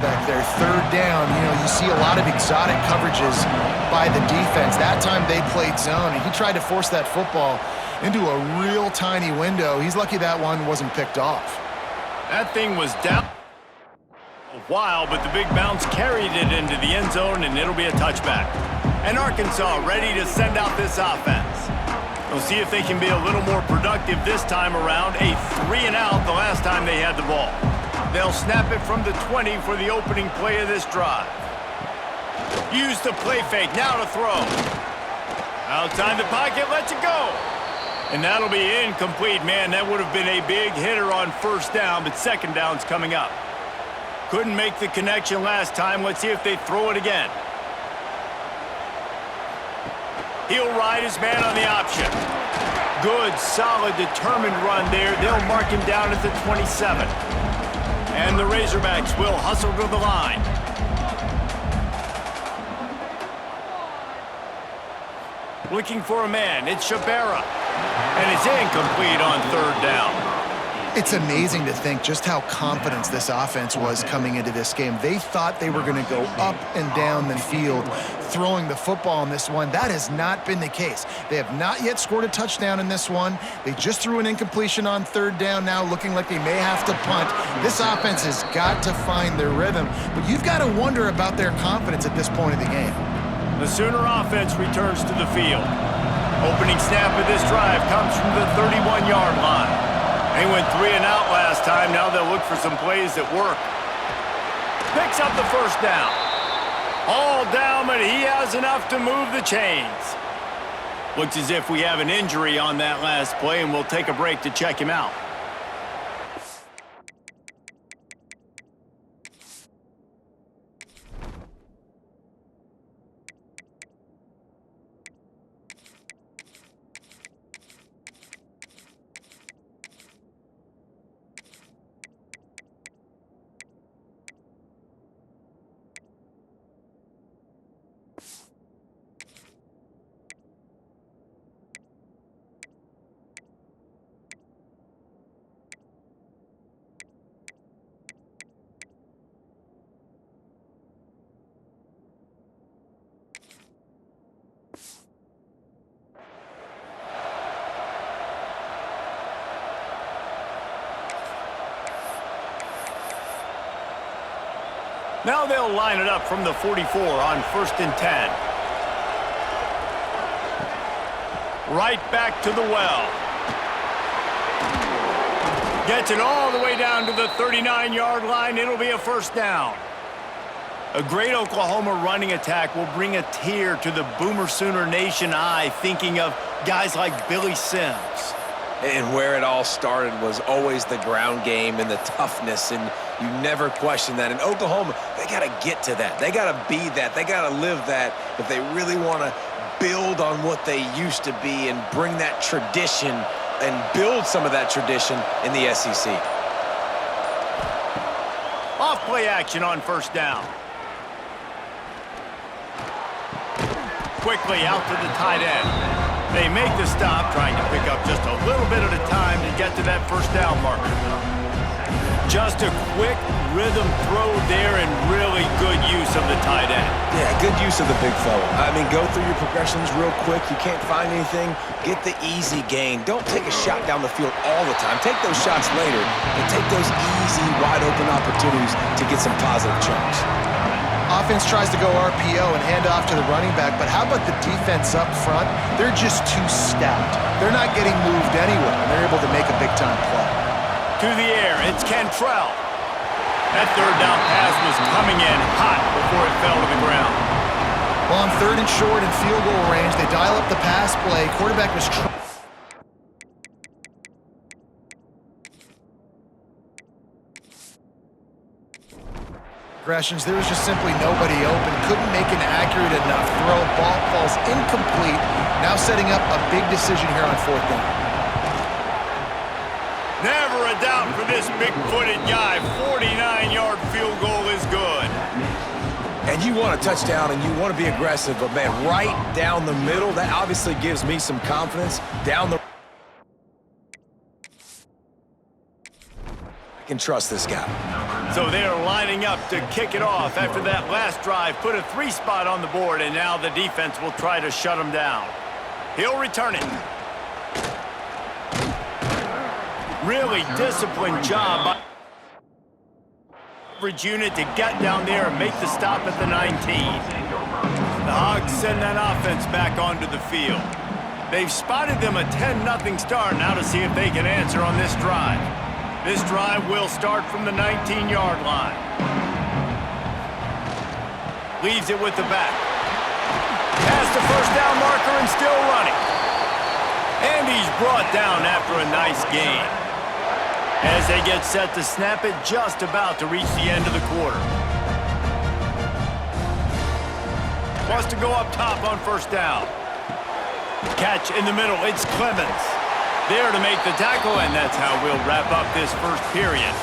back there, third down. You know, you see a lot of exotic coverages by the defense. That time they played zone, and he tried to force that football into a real tiny window. He's lucky that one wasn't picked off. That thing was down a while, but the big bounce carried it into the end zone, and it'll be a touchback. And Arkansas ready to send out this offense. We'll see if they can be a little more productive this time around. A 3-and-out the last time they had the ball. They'll snap it from the 20 for the opening play of this drive. Use the play fake, now to throw. Outside the pocket, lets it go. And that'll be incomplete. Man, that would have been a big hitter on first down, but second down's coming up. Couldn't make the connection last time. Let's see if they throw it again. He'll ride his man on the option. Good, solid, determined run there. They'll mark him down at the 27. And the Razorbacks will hustle to the line. Looking for a man. It's Shabara. And it's incomplete on third down. It's amazing to think just how confident this offense was coming into this game. They thought they were going to go up and down the field throwing the football in this one. That has not been the case. They have not yet scored a touchdown in this one. They just threw an incompletion on third down now, looking like they may have to punt. This offense has got to find their rhythm, but you've got to wonder about their confidence at this point of the game. The Sooner offense returns to the field. Opening snap of this drive comes from the 31-yard line. They went 3-and-out last time. Now they'll look for some plays that work. Picks up the first down. All down, but he has enough to move the chains. Looks as if we have an injury on that last play, and we'll take a break to check him out. Now they'll line it up from the 44 on 1st and 10. Right back to the well. Gets it all the way down to the 39-yard line. It'll be a first down. A great Oklahoma running attack will bring a tear to the Boomer Sooner Nation eye, thinking of guys like Billy Sims. And where it all started was always the ground game and the toughness, and you never question that. And Oklahoma, they got to get to that. They got to be that. They got to live that if they really want to build on what they used to be and bring that tradition and build some of that tradition in the SEC. Off play action on first down. Quickly out to the tight end. They make the stop, trying to pick up just a little bit at a time to get to that first down marker. Just a quick rhythm throw there and really good use of the tight end. Yeah, good use of the big fella. I mean, go through your progressions real quick. You can't find anything. Get the easy gain. Don't take a shot down the field all the time. Take those shots later, but take those easy, wide-open opportunities to get some positive chunks. Offense tries to go RPO and hand off to the running back, but how about the defense up front? They're just too stout. They're not getting moved anywhere, and they're able to make a big-time play. To the air, it's Cantrell. That third down pass was coming in hot before it fell to the ground. Well, on 3rd and short and field goal range, they dial up the pass play. Quarterback was progressions. There was just simply nobody open. Couldn't make an accurate enough throw. Ball falls incomplete. Now setting up a big decision here on 4th down. Never a doubt for this big-footed guy. 49-yard field goal is good. And you want a touchdown and you want to be aggressive, but man, right down the middle, that obviously gives me some confidence. Down the... I can trust this guy. So they are lining up to kick it off after that last drive. Put a 3-spot on the board, and now the defense will try to shut them down. He'll return it. Really disciplined job by the unit to get down there and make the stop at the 19. The Hogs send that offense back onto the field. They've spotted them a 10-0 start now to see if they can answer on this drive. This drive will start from the 19-yard line. Leaves it with the back. Past the first down marker and still running. And he's brought down after a nice gain. As they get set to snap it, just about to reach the end of the quarter. Wants to go up top on first down. Catch in the middle, it's Clemens. There to make the tackle, and that's how we'll wrap up this first period.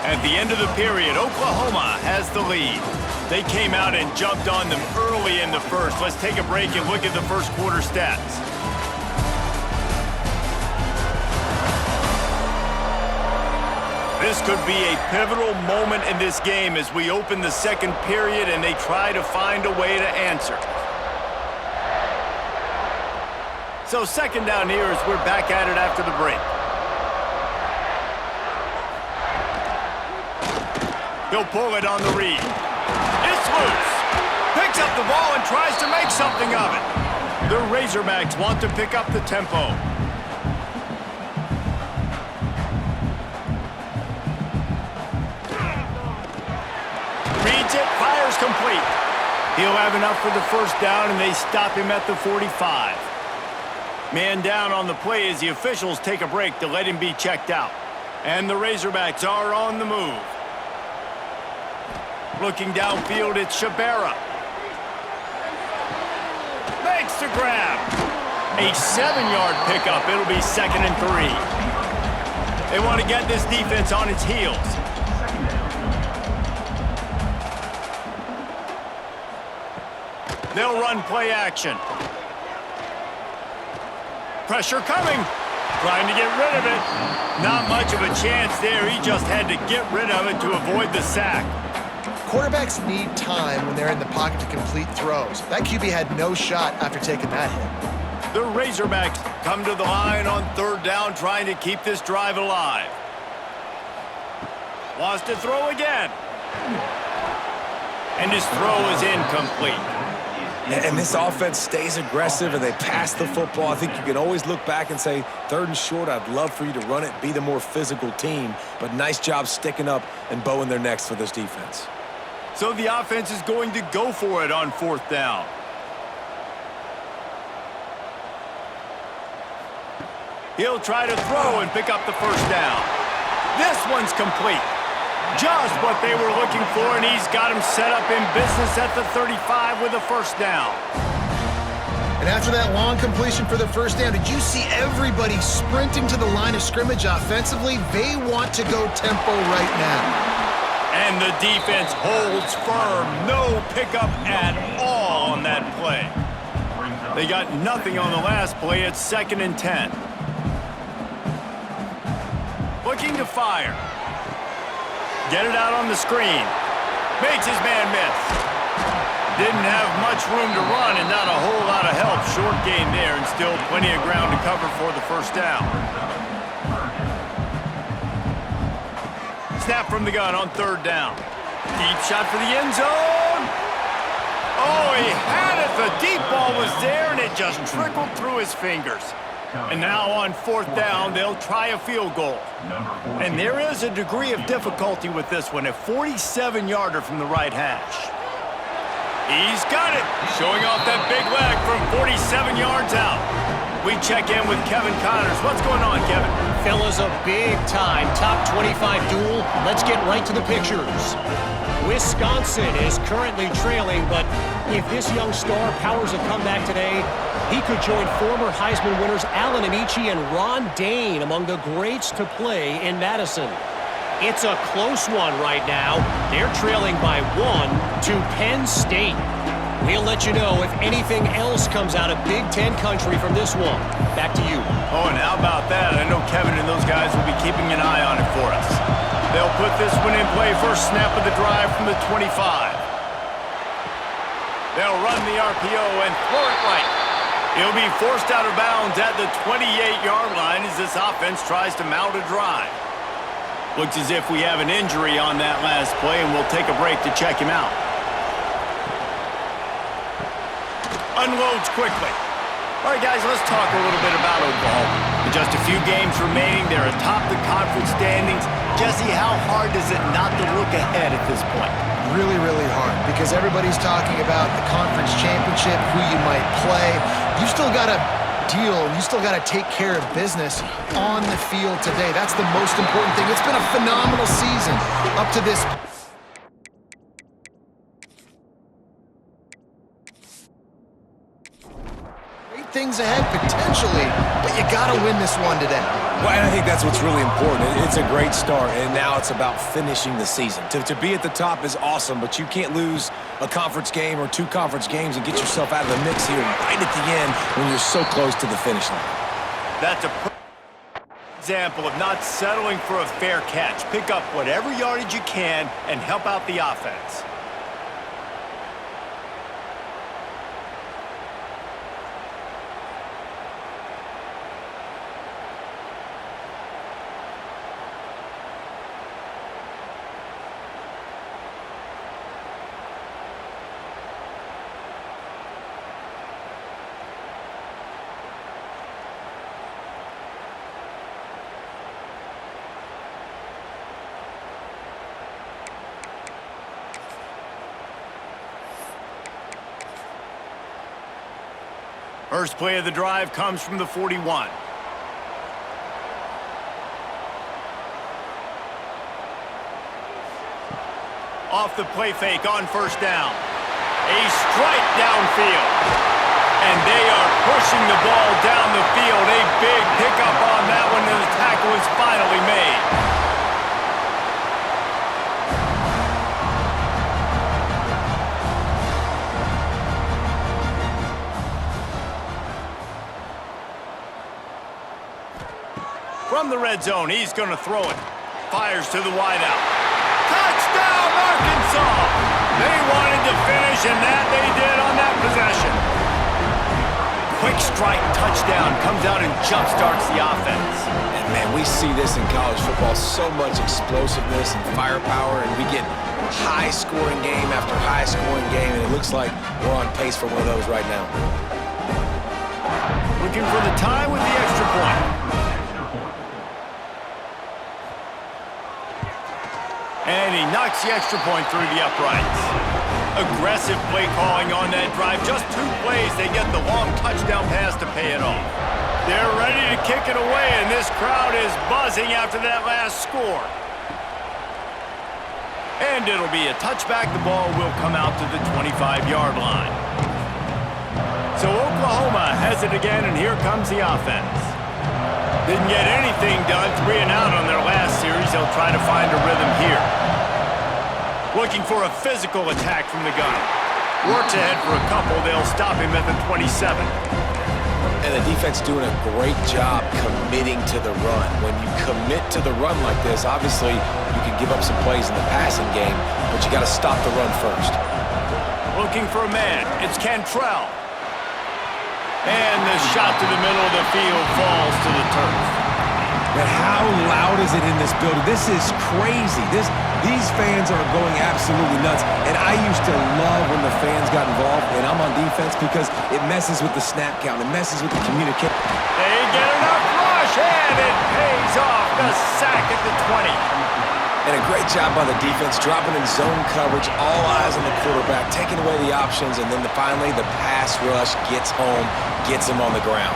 At the end of the period, Oklahoma has the lead. They came out and jumped on them early in the first. Let's take a break and look at the first quarter stats. This could be a pivotal moment in this game as we open the second period and they try to find a way to answer. So second down here as we're back at it after the break. He'll pull it on the read. It's loose. Picks up the ball and tries to make something of it. The Razorbacks want to pick up the tempo. Reads it, fires complete. He'll have enough for the first down, and they stop him at the 45. Man down on the play as the officials take a break to let him be checked out. And the Razorbacks are on the move. Looking downfield, it's Shabera. Makes the grab. A 7-yard pickup. It'll be 2nd and 3. They want to get this defense on its heels. They'll run play action. Pressure coming. Trying to get rid of it. Not much of a chance there. He just had to get rid of it to avoid the sack. Quarterbacks need time when they're in the pocket to complete throws. That QB had no shot after taking that hit. The Razorbacks come to the line on third down, trying to keep this drive alive. Wants to throw again. And his throw is incomplete. And this offense stays aggressive and they pass the football. I think you can always look back and say, 3rd and short, I'd love for you to run it, be the more physical team. But nice job sticking up and bowing their necks for this defense. So the offense is going to go for it on 4th down. He'll try to throw and pick up the first down. This one's complete. Just what they were looking for, and he's got him set up in business at the 35 with a first down. And after that long completion for the first down, did you see everybody sprinting to the line of scrimmage offensively? They want to go tempo right now. And the defense holds firm. No pickup at all on that play. They got nothing on the last play. It's 2nd and 10. Looking to fire. Get it out on the screen. Makes his man miss. Didn't have much room to run and not a whole lot of help. Short gain there and still plenty of ground to cover for the first down. Snap from the gun on 3rd down. Deep shot for the end zone. Oh, he had it. The deep ball was there and it just trickled through his fingers. And now on 4th down, they'll try a field goal. And there is a degree of difficulty with this one, a 47-yarder from the right hash. He's got it, showing off that big leg from 47 yards out. We check in with Kevin Connors. What's going on, Kevin? Fellas, a big-time top 25 duel. Let's get right to the pictures. Wisconsin is currently trailing, but if this young star powers a comeback today, he could join former Heisman winners Allen Amici and Ron Dayne among the greats to play in Madison. It's a close one right now. They're trailing by 1 to Penn State. We'll let you know if anything else comes out of Big Ten country from this one. Back to you. Oh, and how about that? I know Kevin and those guys will be keeping an eye on it for us. They'll put this one in play. First snap of the drive from the 25. They'll run the RPO and throw it right. He'll be forced out of bounds at the 28-yard line as this offense tries to mount a drive. Looks as if we have an injury on that last play, and we'll take a break to check him out. Unloads quickly. All right, guys, let's talk a little bit about Oklahoma. With just a few games remaining, they're atop the conference standings. Jesse, how hard is it not to look ahead at this point? Really, really hard, because everybody's talking about the conference championship, who you might play. You still got to deal, and you still got to take care of business on the field today. That's the most important thing. It's been a phenomenal season up to this point. Things ahead potentially, but you got to win this one today. Well, and I think that's what's really important. It's a great start, and now it's about finishing the season. To be at the top is awesome, but you can't lose a conference game or 2 conference games and get yourself out of the mix here right at the end when you're so close to the finish line. That's a example of not settling for a fair catch. Pick up whatever yardage you can and help out the offense. First play of the drive comes from the 41. Off the play fake on first down. A strike downfield. And they are pushing the ball down the field. A big pickup on that one, and the tackle is finally made. From the red zone, he's going to throw it. Fires to the wideout. Touchdown, Arkansas! They wanted to finish, and that they did on that possession. Quick strike touchdown comes out and jumpstarts the offense. And, man, we see this in college football, so much explosiveness and firepower, and we get high-scoring game after high-scoring game, and it looks like we're on pace for one of those right now. Looking for the tie with the extra point. And he knocks the extra point through the uprights. Aggressive play calling on that drive. Just 2 plays, they get the long touchdown pass to pay it off. They're ready to kick it away, and this crowd is buzzing after that last score. And it'll be a touchback. The ball will come out to the 25-yard line. So Oklahoma has it again, and here comes the offense. Didn't get anything done, 3 and out on their last series. They'll try to find a rhythm here. Looking for a physical attack from the gun. Works ahead for a couple. They'll stop him at the 27. And the defense doing a great job committing to the run. When you commit to the run like this, obviously you can give up some plays in the passing game, but you got to stop the run first. Looking for a man. It's Cantrell. And the shot to the middle of the field falls to the turf. But how loud is it in this building? This is crazy. These fans are going absolutely nuts. And I used to love when the fans got involved, and I'm on defense because it messes with the snap count. It messes with the communication. They get enough rush, and it pays off. The sack at the 20. And a great job by the defense, dropping in zone coverage, all eyes on the quarterback, taking away the options, and then finally the pass rush gets home, gets him on the ground.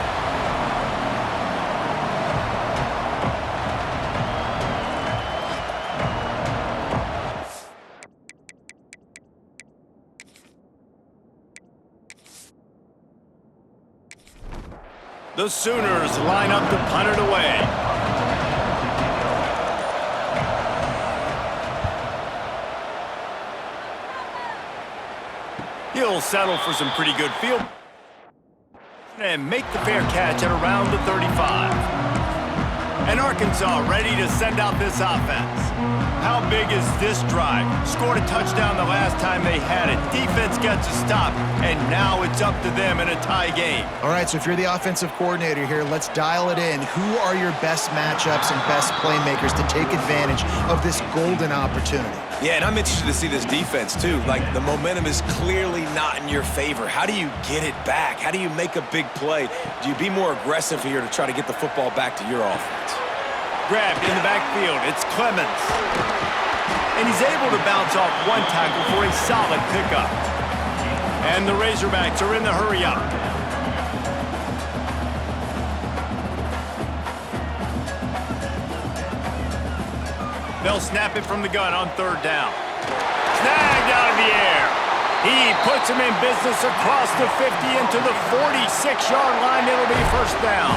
The Sooners line up to punt it away. He'll settle for some pretty good field and make the fair catch at around the 35. And Arkansas ready to send out this offense. How big is this drive? Scored a touchdown the last time they had it. Defense gets a stop, and now it's up to them in a tie game. All right, so if you're the offensive coordinator here, let's dial it in. Who are your best matchups and best playmakers to take advantage of this golden opportunity? Yeah, and I'm interested to see this defense, too. Like, the momentum is clearly not in your favor. How do you get it back? How do you make a big play? Do you be more aggressive here to try to get the football back to your offense? Grabbed in the backfield, it's Clemens. And he's able to bounce off one tackle for a solid pickup. And the Razorbacks are in the hurry-up. They'll snap it from the gun on third down. Snagged out of the air. He puts him in business across the 50 into the 46-yard line. It'll be first down.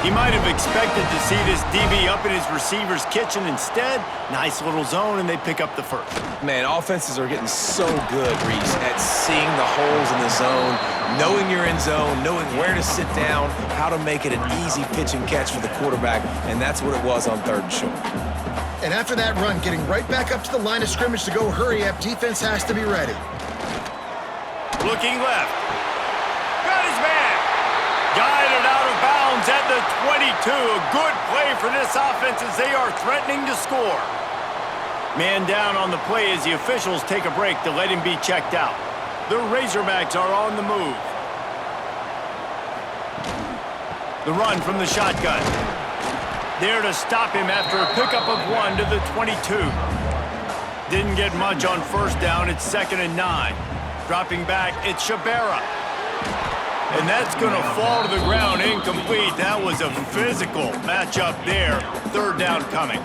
He might have expected to see this DB up in his receiver's kitchen. Instead, nice little zone, and they pick up the first. Man, offenses are getting so good, Reese, at seeing the holes in the zone, knowing you're in zone, knowing where to sit down, how to make it an easy pitch and catch for the quarterback, and that's what it was on third and short. And after that run, getting right back up to the line of scrimmage to go hurry up, defense has to be ready. Looking left. Got his man. Guided out of bounds at the 22. A good play for this offense as they are threatening to score. Man down on the play as the officials take a break to let him be checked out. The Razorbacks are on the move. The run from the shotgun. There to stop him after a pickup of 1 to the 22. Didn't get much on first down. It's 2nd and 9. Dropping back, it's Shabera. And that's going to fall to the ground incomplete. That was a physical matchup there. Third down coming.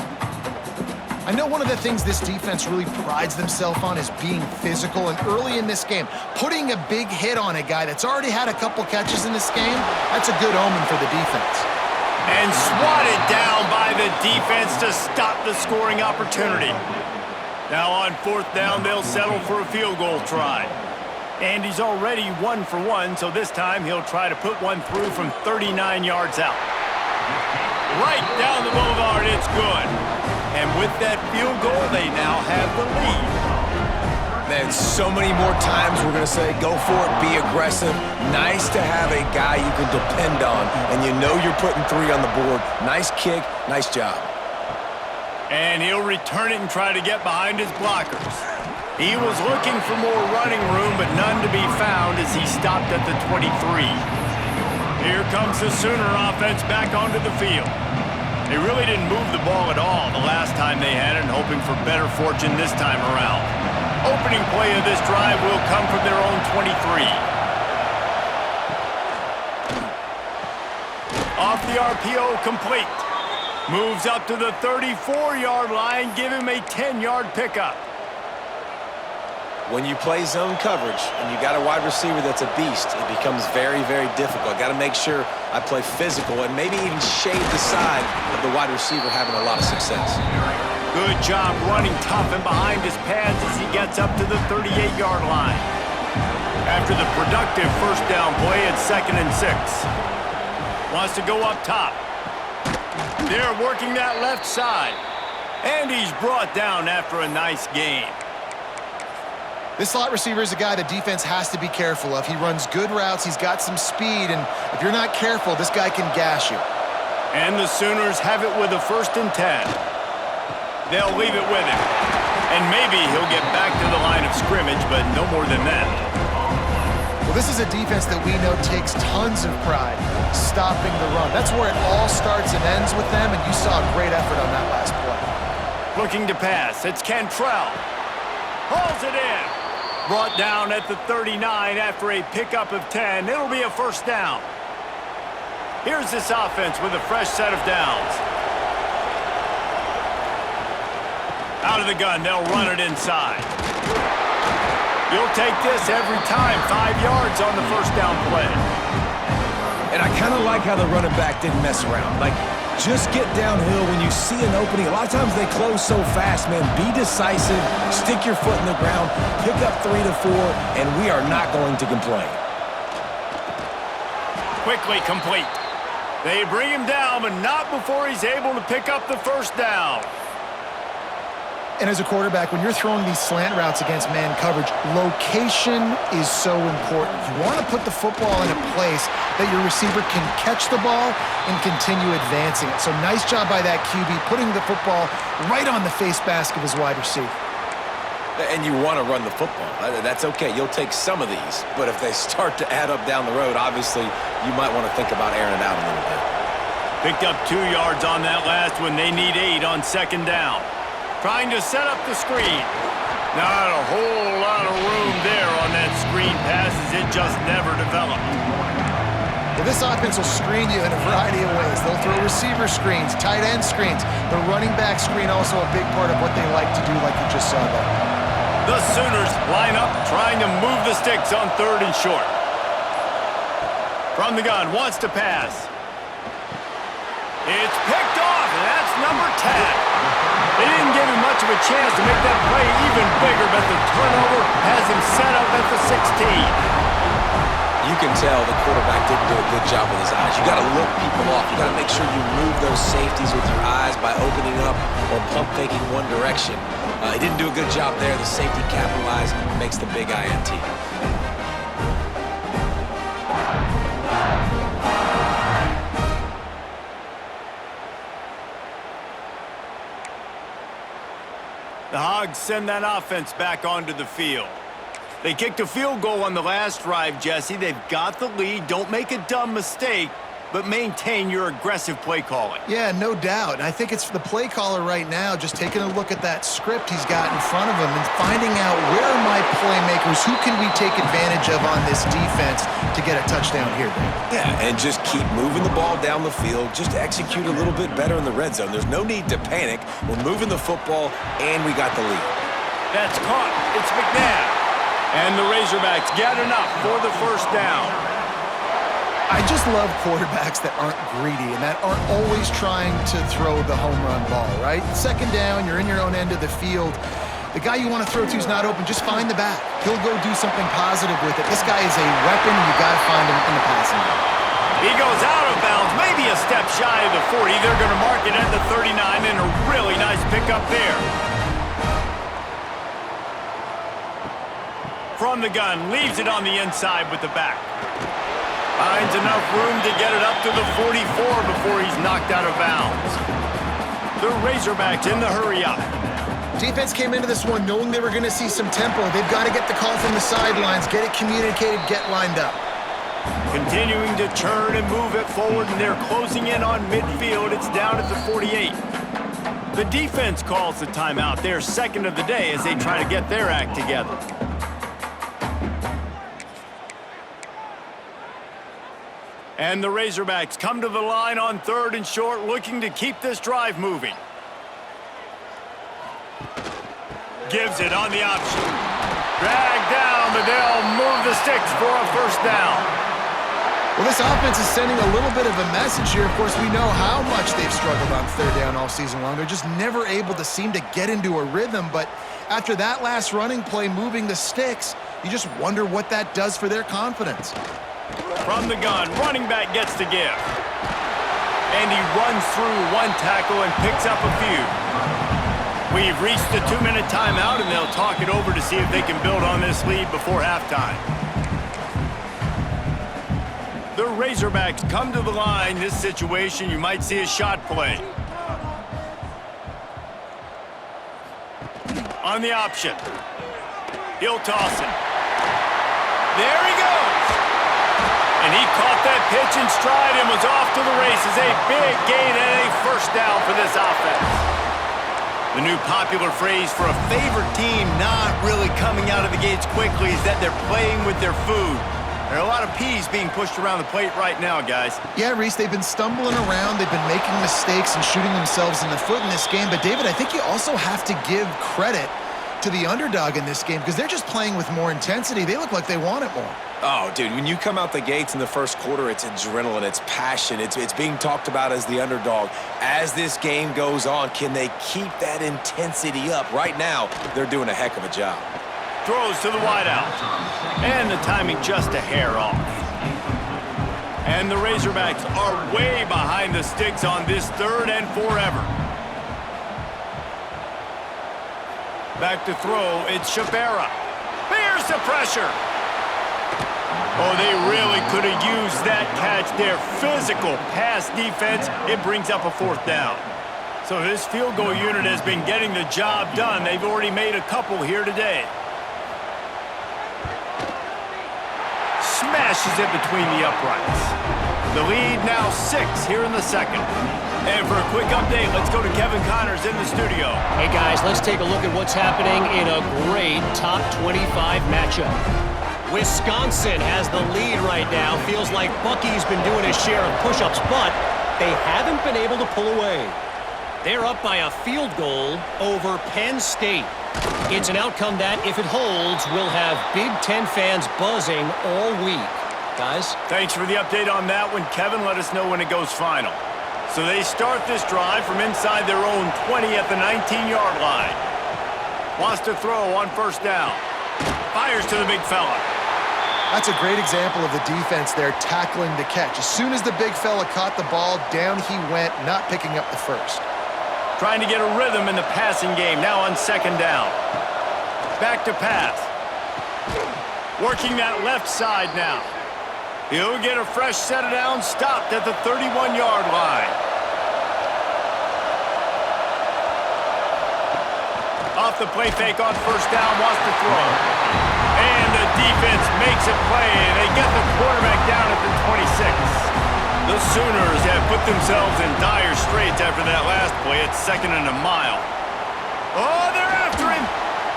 I know one of the things this defense really prides themselves on is being physical, and early in this game, putting a big hit on a guy that's already had a couple catches in this game, that's a good omen for the defense. And swatted down by the defense to stop the scoring opportunity. Now on fourth down, they'll settle for a field goal try. And he's already 1 for 1, so this time he'll try to put one through from 39 yards out. Right down the boulevard, it's good. And with that field goal, they now have the lead. Man, so many more times we're going to say, go for it, be aggressive. Nice to have a guy you can depend on, and you know you're putting 3 on the board. Nice kick, nice job. And he'll return it and try to get behind his blockers. He was looking for more running room, but none to be found as he stopped at the 23. Here comes the Sooner offense back onto the field. They really didn't move the ball at all the last time they had it, and hoping for better fortune this time around. Opening play of this drive will come from their own 23. Off the RPO, complete. Moves up to the 34-yard line, give him a 10-yard pickup. When you play zone coverage and you got a wide receiver that's a beast, it becomes very, very difficult. Got to make sure I play physical and maybe even shade the side of the wide receiver having a lot of success. Good job running tough and behind his pads as he gets up to the 38-yard line. After the productive first down play, it's 2nd and 6. Wants to go up top. They're working that left side. And he's brought down after a nice gain. This slot receiver is a guy the defense has to be careful of. He runs good routes, he's got some speed, and if you're not careful, this guy can gash you. And the Sooners have it with a 1st and 10. They'll leave it with him. And maybe he'll get back to the line of scrimmage, but no more than that. Well, this is a defense that we know takes tons of pride stopping the run. That's where it all starts and ends with them, and you saw a great effort on that last play. Looking to pass, it's Cantrell. Hauls it in. Brought down at the 39 after a pickup of 10. It'll be a first down. Here's this offense with a fresh set of downs. Out of the gun, they'll run it inside. You'll take this every time. 5 yards on the first down play. And I kind of like how the running back didn't mess around. Like, just get downhill when you see an opening. A lot of times they close so fast, man. Be decisive, stick your foot in the ground, pick up 3 to 4, and we are not going to complain. Quickly complete. They bring him down, but not before he's able to pick up the first down. And as a quarterback, when you're throwing these slant routes against man coverage, location is so important. You want to put the football in a place that your receiver can catch the ball and continue advancing it. So nice job by that QB, putting the football right on the face mask of his wide receiver. And you want to run the football. That's okay. You'll take some of these. But if they start to add up down the road, obviously you might want to think about airing it out a little bit. Picked up 2 yards on that last one. They need 8 on second down. Trying to set up the screen. Not a whole lot of room there on that screen pass as it just never developed. Well, this offense will screen you in a variety of ways. They'll throw receiver screens, tight end screens. The running back screen also a big part of what they like to do, like you just saw there. The Sooners line up, trying to move the sticks on 3rd and short. From the gun, wants to pass. It's picked off, and that's number 10. They didn't give him much of a chance to make that play even bigger, but the turnover has him set up at the 16. You can tell the quarterback didn't do a good job with his eyes. You got to look people off. You got to make sure you move those safeties with your eyes by opening up or pump faking one direction. He didn't do a good job there. The safety capitalized, makes the big INT. The Hogs send that offense back onto the field. They kicked a field goal on the last drive, Jesse. They've got the lead. Don't make a dumb mistake, but maintain your aggressive play calling. Yeah, no doubt. And I think it's the play caller right now just taking a look at that script he's got in front of him and finding out where are my playmakers, who can we take advantage of on this defense to get a touchdown here, Dave? Yeah, and just keep moving the ball down the field. Just execute a little bit better in the red zone. There's no need to panic. We're moving the football, and we got the lead. That's caught. It's McNabb. And the Razorbacks get enough for the first down. I just love quarterbacks that aren't greedy and that aren't always trying to throw the home run ball, right? Second down, you're in your own end of the field. The guy you want to throw to is not open. Just find the back. He'll go do something positive with it. This guy is a weapon, and you got to find him in the passing game. He goes out of bounds, maybe a step shy of the 40. They're going to mark it at the 39, and a really nice pickup there. From the gun, leaves it on the inside with the back. Finds enough room to get it up to the 44 before he's knocked out of bounds. The Razorbacks in the hurry up. Defense came into this one knowing they were going to see some tempo. They've got to get the call from the sidelines, get it communicated, get lined up. Continuing to turn and move it forward, and they're closing in on midfield. It's down at the 48. The defense calls the timeout. They're second of the day as they try to get their act together. And the Razorbacks come to the line on 3rd and short, looking to keep this drive moving. Gives it on the option. Dragged down, but they'll move the sticks for a first down. Well, this offense is sending a little bit of a message here. Of course, we know how much they've struggled on 3rd down all season long. They're just never able to seem to get into a rhythm. But after that last running play, moving the sticks, you just wonder what that does for their confidence. From the gun, running back gets to give. And he runs through one tackle and picks up a few. We've reached the 2-minute timeout, and they'll talk it over to see if they can build on this lead before halftime. The Razorbacks come to the line. This situation, you might see a shot play. On the option. He'll toss it. There he goes. And he caught that pitch in stride and was off to the races. A big gain and a first down for this offense. The new popular phrase for a favorite team not really coming out of the gates quickly is that they're playing with their food. There are a lot of peas being pushed around the plate right now, guys. Yeah, Reese, they've been stumbling around. They've been making mistakes and shooting themselves in the foot in this game. But, David, I think you also have to give credit to the underdog in this game because they're just playing with more intensity. They look like they want it more. Oh, dude, when you come out the gates in the first quarter, it's adrenaline, it's passion, it's being talked about as the underdog. As this game goes on, can they keep that intensity up? Right now, they're doing a heck of a job. Throws to the wideout. And the timing just a hair off. And the Razorbacks are way behind the sticks on this 3rd and forever. Back to throw, it's Shabera. Here's the pressure. Oh, they really could have used that catch there. Physical pass defense, it brings up a 4th down. So this field goal unit has been getting the job done. They've already made a couple here today. Smashes it between the uprights. The lead now 6 here in the second. And for a quick update, let's go to Kevin Connors in the studio. Hey guys, let's take a look at what's happening in a great top 25 matchup. Wisconsin has the lead right now. Feels like Bucky's been doing his share of push-ups, but they haven't been able to pull away. They're up by a field goal over Penn State. It's an outcome that, if it holds, will have Big Ten fans buzzing all week. Guys? Thanks for the update on that one, Kevin. Let us know when it goes final. So they start this drive from inside their own 20 at the 19-yard line. Wants to throw on 1st down. Fires to the big fella. That's a great example of the defense there tackling the catch. As soon as the big fella caught the ball, down he went, not picking up the first. Trying to get a rhythm in the passing game, now on 2nd down. Back to pass. Working that left side now. He'll get a fresh set of downs, stopped at the 31-yard line. Off the play fake on 1st down, wants to throw. And the defense makes a play, and they get the quarterback down at the 26. The Sooners have put themselves in dire straits after that last play. It's 2nd and a mile. Oh, they're after him.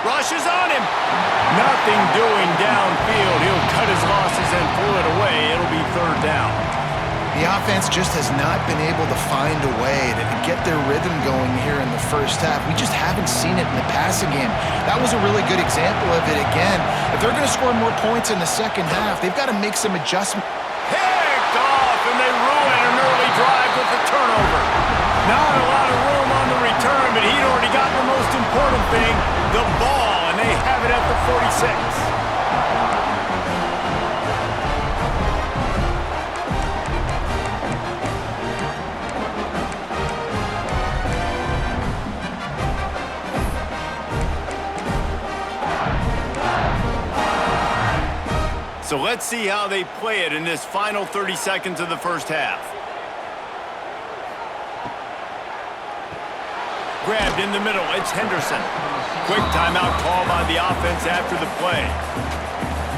Rushes on him. Nothing doing downfield. He'll cut his losses and pull it away. It'll be 3rd down. The offense just has not been able to find a way to get their rhythm going here in the first half. We just haven't seen it in the passing game. That was a really good example of it again. If they're going to score more points in the second half, they've got to make some adjustments. Picked off, and they ruin an early drive with the turnover. Not a lot of room on the return, but he'd already gotten the most important thing, the ball, and they have it at the 46. So let's see how they play it in this final 30 seconds of the first half. Grabbed in the middle, it's Henderson. Quick timeout call by the offense after the play.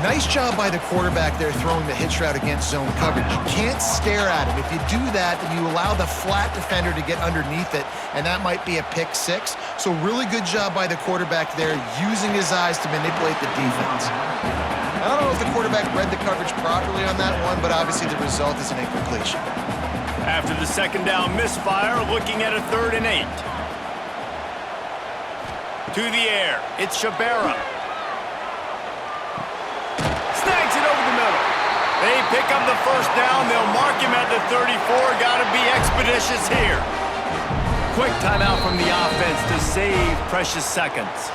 Nice job by the quarterback there throwing the hitch route against zone coverage. You can't stare at him. If you do that, then you allow the flat defender to get underneath it, and that might be a pick 6. So really good job by the quarterback there, using his eyes to manipulate the defense. I don't know if the quarterback read the coverage properly on that one, but obviously the result is an incompletion. After the 2nd down misfire, looking at a 3rd and 8. To the air, it's Shabera. Snags it over the middle. They pick up the 1st down. They'll mark him at the 34. Got to be expeditious here. Quick timeout from the offense to save precious seconds.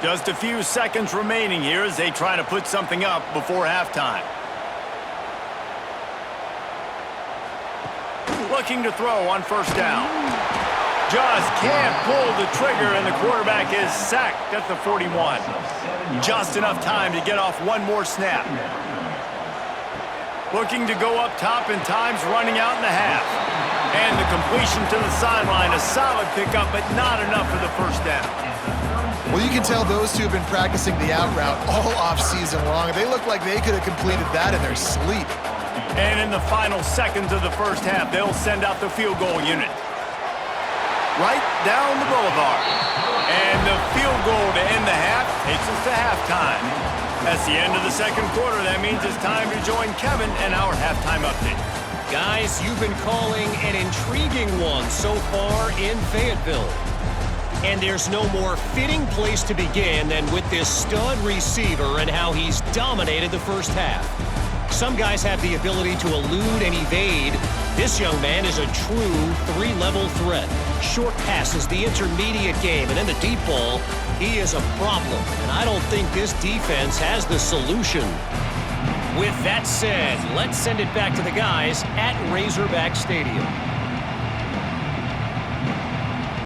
Just a few seconds remaining here as they try to put something up before halftime. Looking to throw on 1st down. Just can't pull the trigger, and the quarterback is sacked at the 41. Just enough time to get off one more snap. Looking to go up top, and time's running out in the half. And the completion to the sideline, a solid pickup, but not enough for the 1st down. Well, you can tell those two have been practicing the out route all off-season long. They look like they could have completed that in their sleep. And in the final seconds of the first half, they'll send out the field goal unit. Right down the boulevard. And the field goal to end the half takes us to halftime. That's the end of the 2nd quarter. That means it's time to join Kevin and our halftime update. Guys, you've been calling an intriguing one so far in Fayetteville. And there's no more fitting place to begin than with this stud receiver and how he's dominated the first half. Some guys have the ability to elude and evade. This young man is a true 3-level threat. Short passes, the intermediate game, and then the deep ball, he is a problem. And I don't think this defense has the solution. With that said, let's send it back to the guys at Razorback Stadium.